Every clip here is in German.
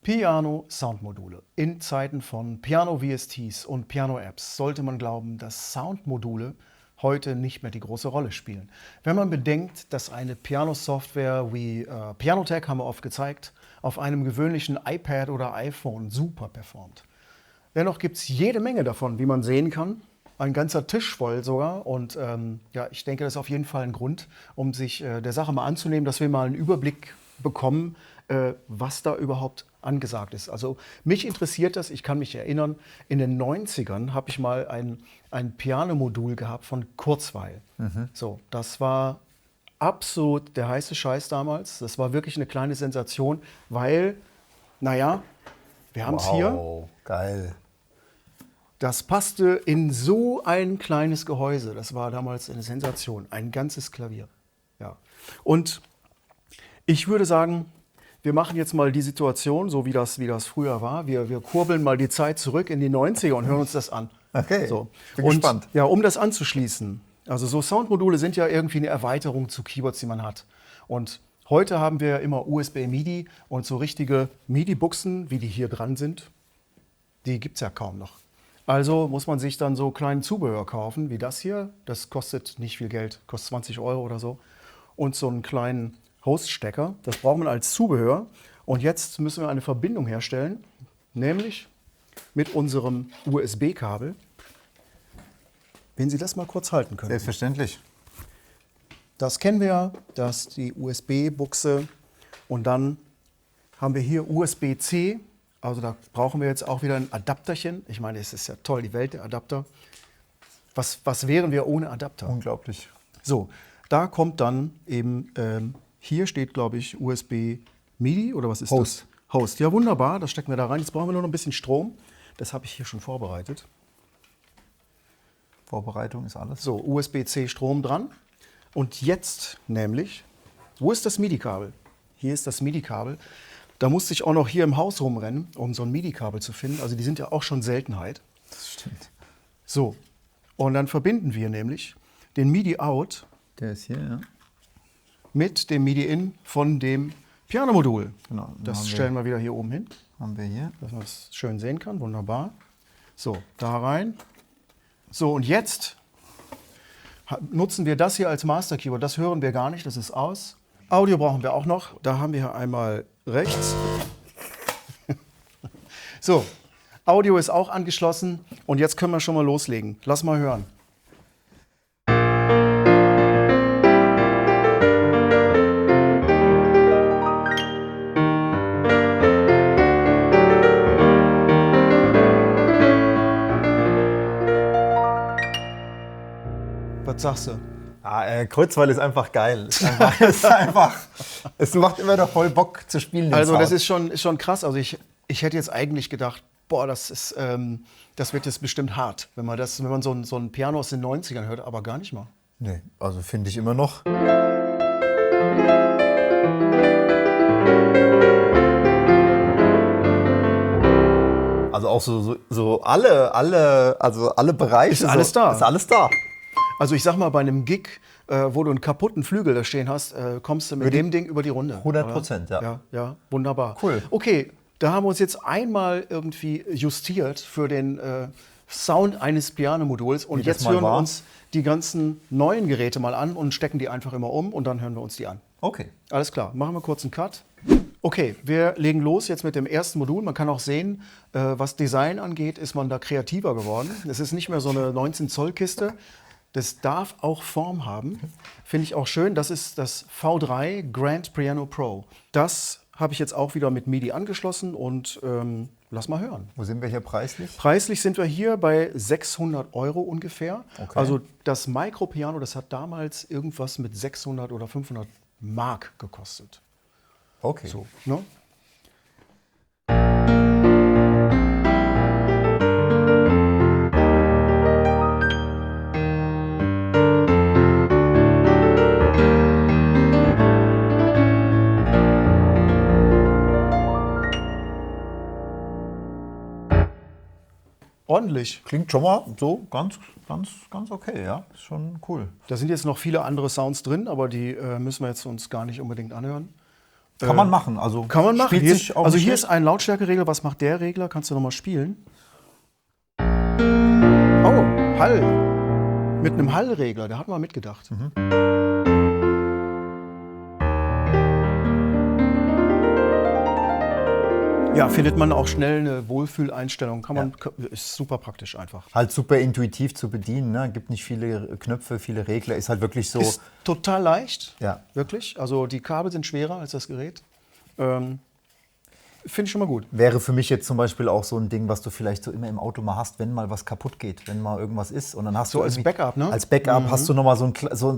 Piano-Soundmodule. In Zeiten von Piano-VSTs und Piano-Apps sollte man glauben, dass Soundmodule heute nicht mehr die große Rolle spielen. Wenn man bedenkt, dass eine Piano-Software wie Pianotech, haben wir oft gezeigt, auf einem gewöhnlichen iPad oder iPhone super performt. Dennoch gibt es jede Menge davon, wie man sehen kann. Ein ganzer Tisch voll sogar. Und ja, ich denke, das ist auf jeden Fall ein Grund, um sich der Sache mal anzunehmen, dass wir mal einen Überblick bekommen, was da überhaupt angesagt ist. Also mich interessiert das, ich kann mich erinnern, in den 90ern habe ich mal ein Pianomodul gehabt von Kurzweil. So, das war absolut der heiße Scheiß damals. Das war wirklich eine kleine Sensation, weil, naja, wir haben es hier. Wow, geil. Das passte in so ein kleines Gehäuse. Das war damals eine Sensation. Ein ganzes Klavier. Ja. Und ich würde sagen, wir machen jetzt mal die Situation, so wie das früher war. Wir kurbeln mal die Zeit zurück in die 90er und hören uns das an. Okay, so. bin gespannt. Ja, um das anzuschließen. Also so Soundmodule sind ja irgendwie eine Erweiterung zu Keyboards, die man hat. Und heute haben wir immer USB-MIDI und so richtige MIDI-Buchsen, wie die hier dran sind, die gibt es ja kaum noch. Also muss man sich dann so kleinen Zubehör kaufen, wie das hier. Das kostet nicht viel Geld, kostet 20 € oder so. Und so einen kleinen Hoststecker, das braucht man als Zubehör. Und jetzt müssen wir eine Verbindung herstellen, nämlich mit unserem USB-Kabel. Wenn Sie das mal kurz halten können. Selbstverständlich. Das kennen wir ja, das ist die USB-Buchse. Und dann haben wir hier USB-C. Also da brauchen wir jetzt auch wieder ein Adapterchen. Ich meine, es ist ja toll, die Welt der Adapter. Was wären wir ohne Adapter? Unglaublich. So, da kommt dann eben, hier steht, glaube ich, USB-MIDI oder was ist Host. das? Host. Ja, wunderbar, das stecken wir da rein. Jetzt brauchen wir nur noch ein bisschen Strom. Das habe ich hier schon vorbereitet. Vorbereitung ist alles. So, USB-C Strom dran. Und jetzt nämlich, wo ist das MIDI-Kabel? Hier ist das MIDI-Kabel. Da musste ich auch noch hier im Haus rumrennen, um so ein MIDI-Kabel zu finden. Also die sind ja auch schon Seltenheit. Das stimmt. So, und dann verbinden wir nämlich den MIDI-Out Der ist hier, ja. mit dem MIDI-In von dem Pianomodul. Genau. Das stellen wir wieder hier oben hin, Haben wir hier. dass man es schön sehen kann. Wunderbar. So, da rein. So, und jetzt nutzen wir das hier als Master Keyboard. Das hören wir gar nicht, das ist aus. Audio brauchen wir auch noch. Da haben wir hier einmal rechts. So, Audio ist auch angeschlossen. Und jetzt können wir schon mal loslegen. Lass mal hören. Was sagst du? Kurzweil ist einfach geil. Es macht immer noch voll Bock zu spielen. Also das ist schon krass. Also ich hätte jetzt eigentlich gedacht, boah, das wird jetzt bestimmt hart, wenn man so ein Piano aus den 90ern hört, aber gar nicht mal. Nee, also finde ich immer noch. Also auch so alle Bereiche. Ist alles da. Ist alles da. Also ich sag mal, bei einem Gig, wo du einen kaputten Flügel da stehen hast, kommst du mit dem Ding über die Runde. 100%, ja. Ja, wunderbar. Cool. Okay, da haben wir uns jetzt einmal irgendwie justiert für den Sound eines Pianomoduls. Und jetzt hören wir uns die ganzen neuen Geräte mal an und stecken die einfach immer um und dann hören wir uns die an. Okay. Alles klar, machen wir kurz einen Cut. Okay, wir legen los jetzt mit dem ersten Modul. Man kann auch sehen, was Design angeht, ist man da kreativer geworden. Es ist nicht mehr so eine 19-Zoll-Kiste. Das darf auch Form haben. Finde ich auch schön. Das ist das V3 Grand Piano Pro. Das habe ich jetzt auch wieder mit MIDI angeschlossen und lass mal hören. Wo sind wir hier preislich? Preislich sind wir hier bei 600 € ungefähr. Okay. Also das Micro-Piano, das hat damals irgendwas mit 600 oder 500 Mark gekostet. Okay. So, ne? Ordentlich. Klingt schon mal so ganz okay, ja. Ist schon cool. Da sind jetzt noch viele andere Sounds drin, aber die müssen wir jetzt uns gar nicht unbedingt anhören. Kann man machen. Also Kann man machen. spielt Hier sich ist, auch also nicht hier ist schlecht. ein Lautstärkeregler. Was macht der Regler? Kannst du nochmal spielen? Oh, Hall. Mit einem Hallregler. Der hat mal mitgedacht. Ja, findet man auch schnell eine Wohlfühleinstellung. Ist super praktisch einfach. Halt super intuitiv zu bedienen. Ne? Gibt nicht viele Knöpfe, viele Regler. Ist halt wirklich so. Ist total leicht. Ja. Wirklich. Also die Kabel sind schwerer als das Gerät. Finde ich schon mal gut. Wäre für mich jetzt zum Beispiel auch so ein Ding, was du vielleicht so immer im Auto mal hast, wenn mal was kaputt geht, wenn mal irgendwas ist. Und dann hast So du als irgendwie- Backup, ne? Als Backup hast du nochmal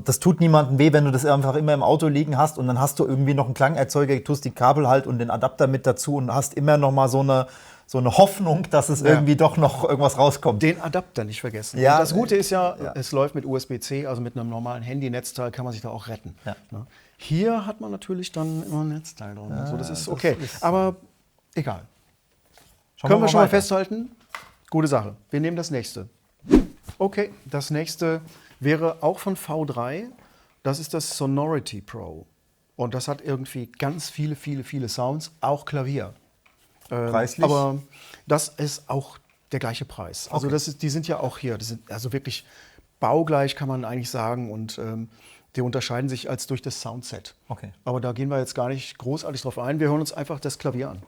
das tut niemandem weh, wenn du das einfach immer im Auto liegen hast und dann hast du irgendwie noch einen Klangerzeuger, tust die Kabel halt und den Adapter mit dazu und hast immer nochmal so eine Hoffnung, dass es irgendwie doch noch irgendwas rauskommt. Den Adapter nicht vergessen. Ja, Und das Gute ist ja, ja. es läuft mit USB-C, also mit einem normalen Handy-Netzteil kann man sich da auch retten. Ja. Ne? Hier hat man natürlich dann immer ein Netzteil drin. Also das ist das okay. ist- Aber egal. Schauen Können wir schon mal weiter. festhalten? Gute Sache. Wir nehmen das nächste. Okay, das nächste wäre auch von V3. Das ist das Sonority Pro. Und das hat irgendwie ganz viele Sounds, auch Klavier. Preislich? Aber das ist auch der gleiche Preis. Also Okay. die sind ja auch hier. Das sind also wirklich baugleich, kann man eigentlich sagen. Und die unterscheiden sich als durch das Soundset. Okay. Aber da gehen wir jetzt gar nicht großartig drauf ein. Wir hören uns einfach das Klavier an.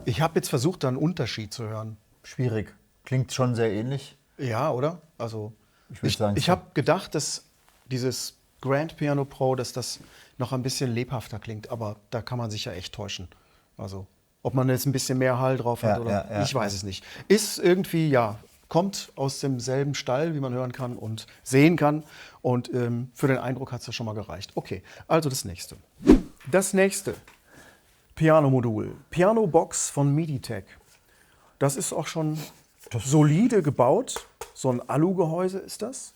Ich habe jetzt versucht, da einen Unterschied zu hören. Schwierig. Klingt schon sehr ähnlich. Ja, oder? Also Ich würd sagen, ich so. habe gedacht, dass dieses Grand Piano Pro, dass das noch ein bisschen lebhafter klingt, aber da kann man sich ja echt täuschen. Also ob man jetzt ein bisschen mehr Hall drauf hat Ja, oder ja, ich weiß es nicht. Ist irgendwie, ja, kommt aus demselben Stall, wie man hören kann und sehen kann. Und für den Eindruck hat es ja schon mal gereicht. Okay, also das nächste. Das nächste Piano-Modul. Piano-Box von Miditech. Das ist auch schon solide gebaut. So ein Alu-Gehäuse ist das.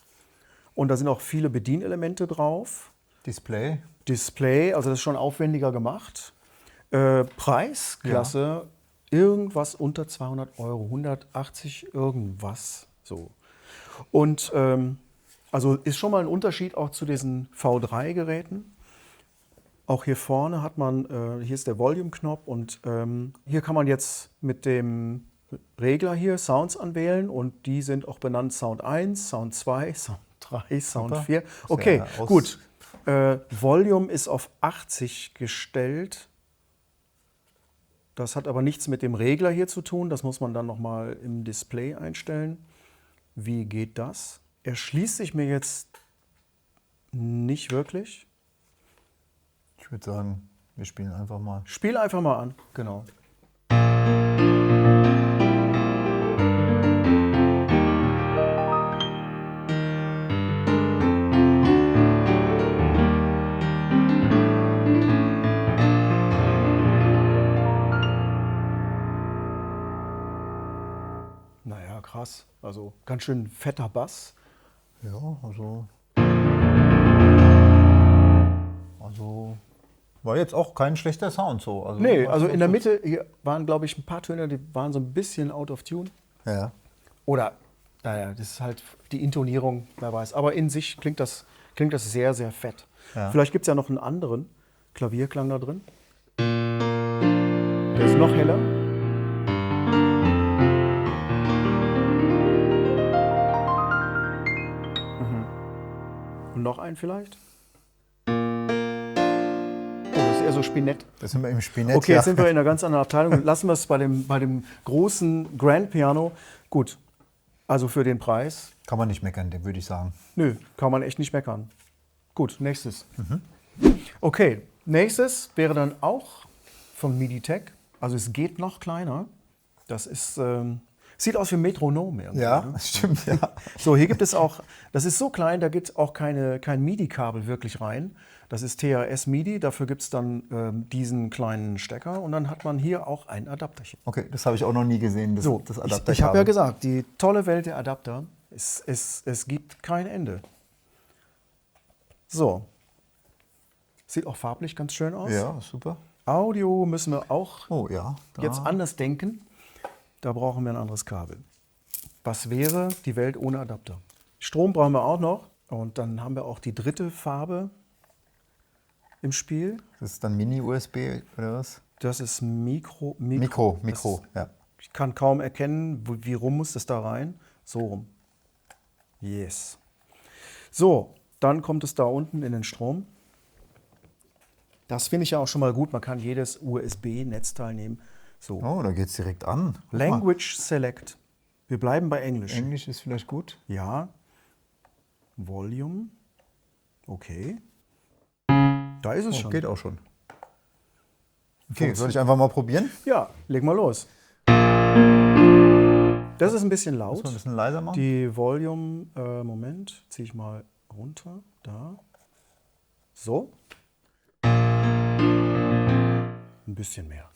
Und da sind auch viele Bedienelemente drauf. Display. Display, also das ist schon aufwendiger gemacht. Preisklasse irgendwas unter 200 Euro, 180 irgendwas so. Und also ist schon mal ein Unterschied auch zu diesen V3-Geräten. Auch hier vorne hat man, hier ist der Volume-Knopf und hier kann man jetzt mit dem Regler hier Sounds anwählen und die sind auch benannt Sound 1, Sound 2, Sound 3, Sound Super. 4. Okay, Sehr gut. Volume ist auf 80 gestellt. Das hat aber nichts mit dem Regler hier zu tun. Das muss man dann nochmal im Display einstellen. Wie geht das? Erschließt sich mir jetzt nicht wirklich. Ich würde sagen, wir spielen einfach mal. Spiel einfach mal an. Genau. Naja, krass. Also ganz schön fetter Bass. Ja, also war jetzt auch kein schlechter Sound so. Also, Nee, war also schon in der gut. Mitte hier waren, glaube ich, ein paar Töne, die waren so ein bisschen out of tune. Ja. Oder, naja, das ist halt die Intonierung, wer weiß. Aber in sich klingt das sehr, sehr fett. Ja. Vielleicht gibt es ja noch einen anderen Klavierklang da drin. Der ist noch heller. Und noch einen vielleicht. Oh, das ist eher so Spinett. Das sind wir im Spinett. Okay, ja. jetzt sind wir in einer ganz anderen Abteilung. Lassen wir es bei dem großen Grand Piano. Gut, also für den Preis, Kann man nicht meckern, den würde ich sagen. nö, kann man echt nicht meckern. Gut, nächstes. Okay, nächstes wäre dann auch von Miditech. Also es geht noch kleiner. Das ist, sieht aus wie ein Metronom irgendwie. Ja, Ne? das stimmt, ja. So, hier gibt es auch, das ist so klein, da gibt es auch kein MIDI-Kabel wirklich rein. Das ist TRS-MIDI, dafür gibt es dann diesen kleinen Stecker und dann hat man hier auch ein Adapterchen. Okay, das habe ich auch noch nie gesehen, das, So, das ich Adapterkabel. habe ja gesagt, die tolle Welt der Adapter, es gibt kein Ende. So. Sieht auch farblich ganz schön aus. Ja, super. Audio müssen wir auch Oh ja. jetzt anders denken. Da brauchen wir ein anderes Kabel. Was wäre die Welt ohne Adapter? Strom brauchen wir auch noch. Und dann haben wir auch die dritte Farbe im Spiel. Das ist dann Mini-USB oder was? Das ist Mikro. Ja. Ich kann kaum erkennen, wie rum muss das da rein. So rum. Yes. So, dann kommt es da unten in den Strom. Das finde ich ja auch schon mal gut. Man kann jedes USB-Netzteil nehmen. So. Oh, da geht es direkt an. Guck mal. Language Select. Wir bleiben bei Englisch. Englisch ist vielleicht gut. Ja. Volume. Okay. Da ist es schon. Geht auch schon. Okay, soll ich einfach mal probieren? Ja, leg mal los. Das ist ein bisschen laut. Muss man ein bisschen leiser machen? Die Volume, Moment, ziehe ich mal runter. Da. So. Ein bisschen mehr.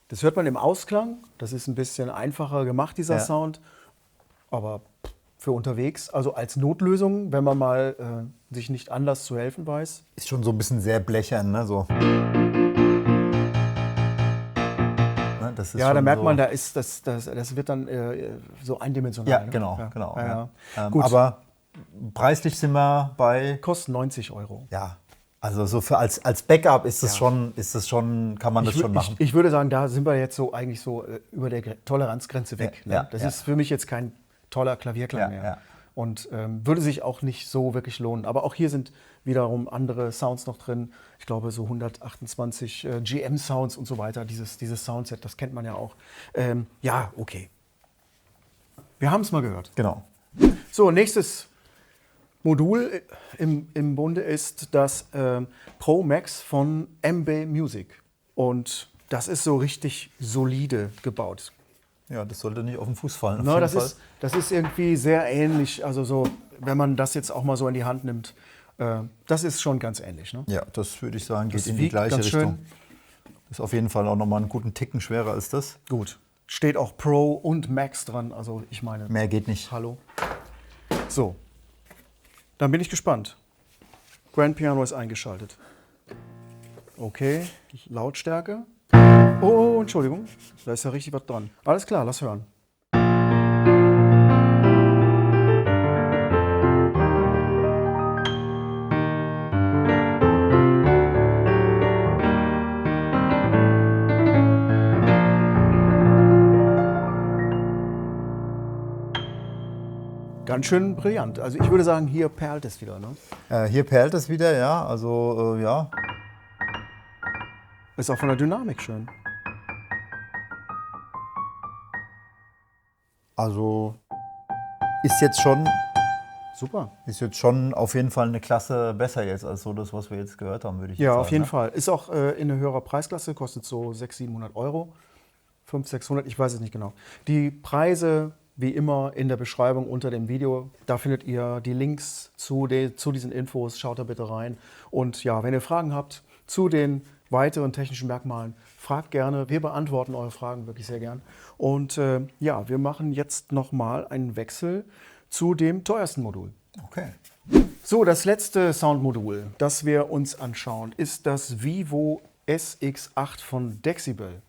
Das hört man im Ausklang. Das ist ein bisschen einfacher gemacht, dieser Sound. Aber für unterwegs, also als Notlösung, wenn man mal sich nicht anders zu helfen weiß. Ist schon so ein bisschen sehr blechern, ne? So. Ne, das ist Ja, schon da merkt so. man, das wird dann so eindimensional. Ja, ne? genau. Ja. genau. Ja, Ja. Gut. Aber preislich sind wir bei, Kostet 90 €. ja, also so für als Backup ist das schon, kann man das Ich, schon machen. ich würde sagen, da sind wir jetzt so eigentlich so über der Toleranzgrenze weg. Ja, Ne? Das ja. ist für mich jetzt kein toller Klavierklang Ja, mehr. ja. Und würde sich auch nicht so wirklich lohnen. Aber auch hier sind wiederum andere Sounds noch drin. Ich glaube so 128 GM-Sounds und so weiter. Dieses Soundset, das kennt man ja auch. Ja, okay. Wir haben es mal gehört. Genau. So, nächstes Modul im Bunde ist das Pro Max von MB Music. Und das ist so richtig solide gebaut. Ja, das sollte nicht auf den Fuß fallen. auf Na, jeden das, Fall. das ist irgendwie sehr ähnlich. Also so, wenn man das jetzt auch mal so in die Hand nimmt, das ist schon ganz ähnlich. Ne? Ja, das würde ich sagen, geht Das in die wiegt gleiche ganz Richtung. schön. Ist auf jeden Fall auch nochmal einen guten Ticken schwerer als das. Gut. Steht auch Pro und Max dran. Also ich meine, Mehr geht nicht. hallo. So, dann bin ich gespannt. Grand Piano ist eingeschaltet. Okay, Lautstärke. Oh, Entschuldigung, da ist ja richtig was dran. Alles klar, lass hören. Ganz schön brillant. Also ich würde sagen, hier perlt es wieder. Ne? Hier perlt es wieder, ja. Also, ja. Ist auch von der Dynamik schön. Also ist Super. jetzt schon auf jeden Fall eine Klasse besser jetzt als so das, was wir jetzt gehört haben, würde ich Ja, jetzt sagen. auf jeden ne? Fall. Ist auch in einer höherer Preisklasse, kostet so 600, 700 €. 500, 600, ich weiß es nicht genau. Die Preise, wie immer, in der Beschreibung unter dem Video. Da findet ihr die Links zu diesen Infos. Schaut da bitte rein. Und ja, wenn ihr Fragen habt zu den weiteren technischen Merkmalen, fragt gerne. Wir beantworten eure Fragen wirklich sehr gern. Und ja, wir machen jetzt nochmal einen Wechsel zu dem teuersten Modul. Okay. So, das letzte Soundmodul, das wir uns anschauen, ist das Vivo SX8 von Dexibel.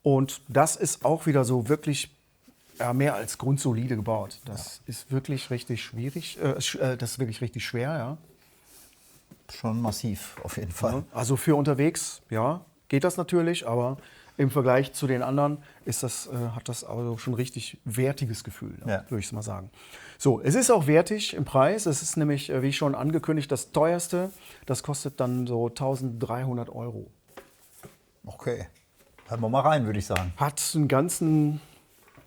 Und das ist auch wieder so wirklich mehr als grundsolide gebaut. Das ist wirklich richtig schwierig, das ist wirklich richtig schwer, ja. Schon massiv, auf jeden Fall. Also für unterwegs, ja, geht das natürlich, aber im Vergleich zu den anderen hat das also schon richtig wertiges Gefühl, Ja. würde ich mal sagen. So, es ist auch wertig im Preis. Es ist nämlich, wie schon angekündigt, das teuerste. Das kostet dann so 1.300 €. Okay. Hören wir mal rein, würde ich sagen. Hat einen ganzen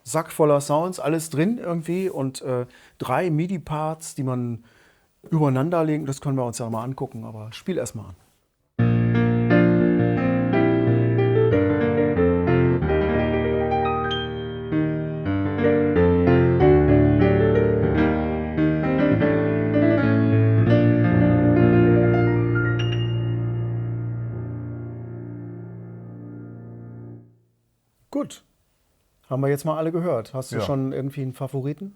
Sack voller Sounds, alles drin irgendwie und 3 MIDI-Parts, die man übereinander legen. Das können wir uns ja mal angucken, aber spiel erst mal an. Haben wir jetzt mal alle gehört. Hast du Ja. schon irgendwie einen Favoriten?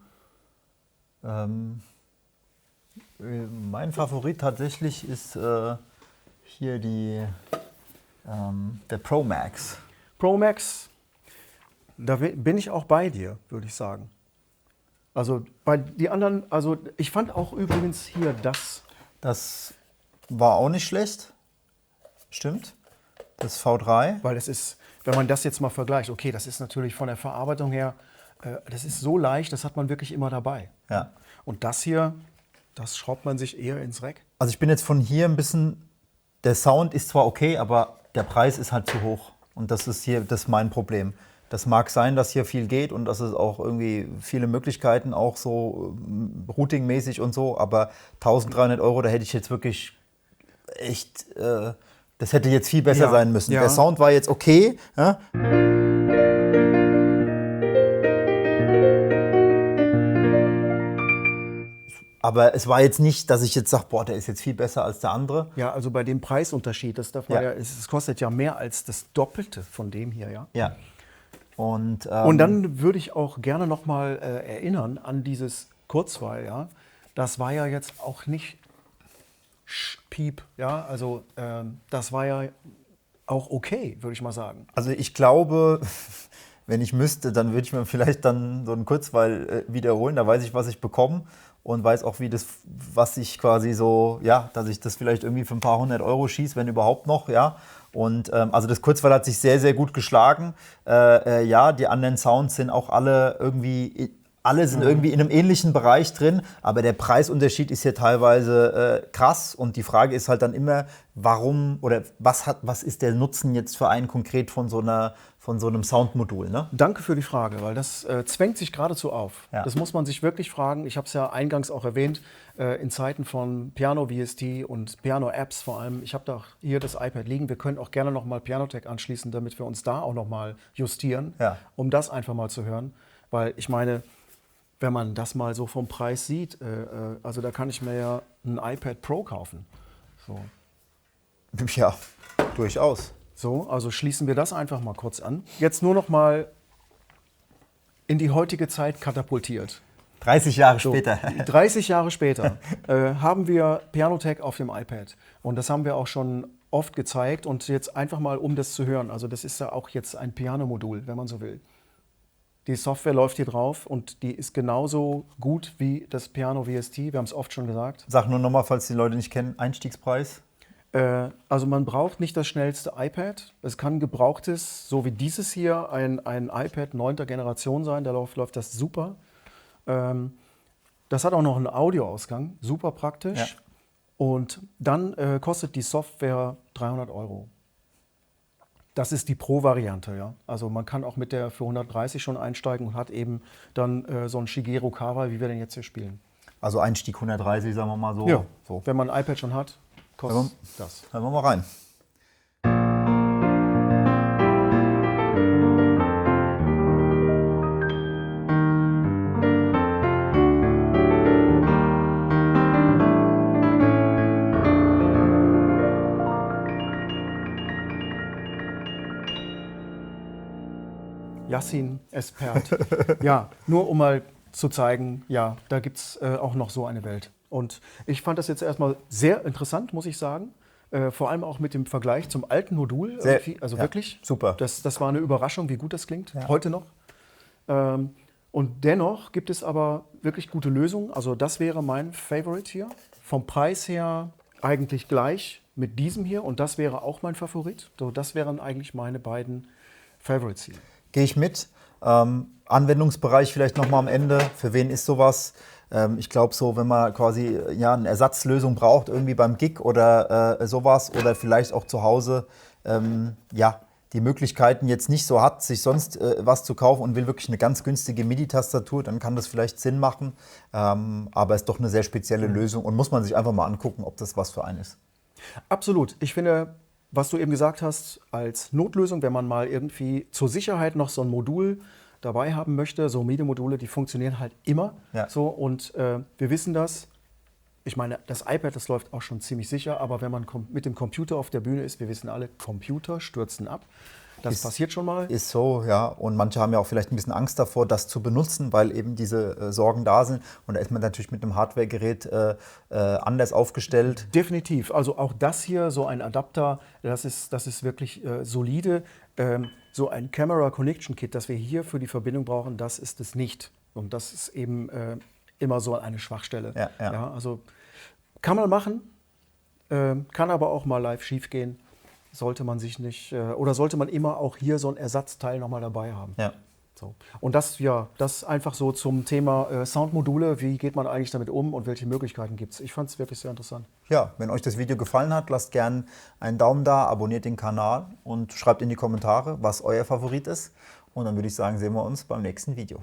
Mein Favorit tatsächlich ist hier der Pro Max. Pro Max, da bin ich auch bei dir, würde ich sagen. Also bei die anderen, also ich fand auch übrigens hier das. Das war auch nicht schlecht. Stimmt. Das V3. Weil es ist, wenn man das jetzt mal vergleicht, okay, das ist natürlich von der Verarbeitung her, das ist so leicht, das hat man wirklich immer dabei. Ja. Und das hier, das schraubt man sich eher ins Rack. Also ich bin jetzt von hier ein bisschen, der Sound ist zwar okay, aber der Preis ist halt zu hoch. Und das ist mein Problem. Das mag sein, dass hier viel geht und dass es auch irgendwie viele Möglichkeiten, auch so routingmäßig und so, aber 1.300 Euro, da hätte ich jetzt wirklich echt, das hätte jetzt viel besser Ja, sein müssen. ja. Der Sound war jetzt okay, ja? Aber es war jetzt nicht, dass ich jetzt sage, boah, der ist jetzt viel besser als der andere. Ja, also bei dem Preisunterschied, das darf man Ja. ja, es kostet ja mehr als das Doppelte von dem hier, ja. Ja. Und Dann würde ich auch gerne nochmal erinnern an dieses Kurzweil, ja. Das war ja jetzt auch nicht Piep, ja. Also das war ja auch okay, würde ich mal sagen. also ich glaube, wenn ich müsste, dann würde ich mir vielleicht dann so einen Kurzweil wiederholen. Da weiß ich, was ich bekomme und weiß auch, was ich quasi so, ja, dass ich das vielleicht irgendwie für ein paar 100 € schieße, wenn überhaupt noch, ja. Und also das Kurzweil hat sich sehr, sehr gut geschlagen. Ja, die anderen Sounds sind auch alle irgendwie in einem ähnlichen Bereich drin, aber der Preisunterschied ist hier teilweise krass und die Frage ist halt dann immer, warum oder was ist der Nutzen jetzt für einen konkret von so einem Soundmodul, ne? Danke für die Frage, weil das zwängt sich geradezu auf. Ja. Das muss man sich wirklich fragen. Ich habe es ja eingangs auch erwähnt, in Zeiten von Piano VST und Piano Apps vor allem. Ich habe da auch hier das iPad liegen. Wir können auch gerne nochmal Pianotech anschließen, damit wir uns da auch nochmal justieren, Ja. um das einfach mal zu hören. Weil ich meine, wenn man das mal so vom Preis sieht, also da kann ich mir ja ein iPad Pro kaufen. Ja, durchaus. So, also schließen wir das einfach mal kurz an. Jetzt nur noch mal in die heutige Zeit katapultiert. 30 Jahre So, später. 30 Jahre später haben wir Pianotech auf dem iPad. Und das haben wir auch schon oft gezeigt. Und jetzt einfach mal, um das zu hören. Also das ist ja auch jetzt ein Piano-Modul, wenn man so will. Die Software läuft hier drauf und die ist genauso gut wie das Piano VST. Wir haben es oft schon gesagt. Sag nur nochmal, falls die Leute nicht kennen, Einstiegspreis. Also man braucht nicht das schnellste iPad. Es kann gebrauchtes, so wie dieses hier, ein iPad 9. Generation sein. Da läuft das super. Das hat auch noch einen Audioausgang, super praktisch. Ja. Und dann kostet die Software 300 €. Das ist die Pro-Variante, ja. Also man kann auch mit der für 130 schon einsteigen und hat eben dann so ein Shigeru Kawa, wie wir den jetzt hier spielen. Also Einstieg 130, sagen wir mal so. Ja, So. wenn man ein iPad schon hat, kostet das. Hören wir mal rein. Yassin Espert. Ja, nur um mal zu zeigen, ja, da gibt es auch noch so eine Welt. Und ich fand das jetzt erstmal sehr interessant, muss ich sagen. Vor allem auch mit dem Vergleich zum alten Modul. Sehr, Also ja, wirklich. super. Das war eine Überraschung, wie gut das klingt, Ja. heute noch. Und dennoch gibt es aber wirklich gute Lösungen. Also das wäre mein Favorite hier. Vom Preis her eigentlich gleich mit diesem hier. Und das wäre auch mein Favorit. So, das wären eigentlich meine beiden Favorites hier. Gehe ich mit. Anwendungsbereich vielleicht nochmal am Ende. Für wen ist sowas? Ich glaube so, wenn man quasi ja, eine Ersatzlösung braucht, irgendwie beim Gig oder sowas oder vielleicht auch zu Hause, ja, die Möglichkeiten jetzt nicht so hat, sich sonst was zu kaufen und will wirklich eine ganz günstige MIDI-Tastatur, dann kann das vielleicht Sinn machen. Aber ist doch eine sehr spezielle Lösung und muss man sich einfach mal angucken, ob das was für einen ist. Absolut. Ich finde, was du eben gesagt hast, als Notlösung, wenn man mal irgendwie zur Sicherheit noch so ein Modul dabei haben möchte, so MIDI-Module, die funktionieren halt immer. Ja. So, und wir wissen das. Ich meine, das iPad, das läuft auch schon ziemlich sicher, aber wenn man mit dem Computer auf der Bühne ist, wir wissen alle, Computer stürzen ab. Das passiert schon mal. Ist so, ja. Und manche haben ja auch vielleicht ein bisschen Angst davor, das zu benutzen, weil eben diese Sorgen da sind. Und da ist man natürlich mit einem Hardware-Gerät anders aufgestellt. Definitiv. Also auch das hier, so ein Adapter, das ist wirklich solide. So ein Camera Connection Kit, das wir hier für die Verbindung brauchen, das ist es nicht. Und das ist eben immer so eine Schwachstelle. Ja, also kann man machen, kann aber auch mal live schief gehen. Sollte man sich nicht, oder sollte man immer auch hier so ein Ersatzteil nochmal dabei haben. Ja. So. Und das einfach so zum Thema Soundmodule. Wie geht man eigentlich damit um und welche Möglichkeiten gibt es? Ich fand es wirklich sehr interessant. Ja, wenn euch das Video gefallen hat, lasst gerne einen Daumen da, abonniert den Kanal und schreibt in die Kommentare, was euer Favorit ist. Und dann würde ich sagen, sehen wir uns beim nächsten Video.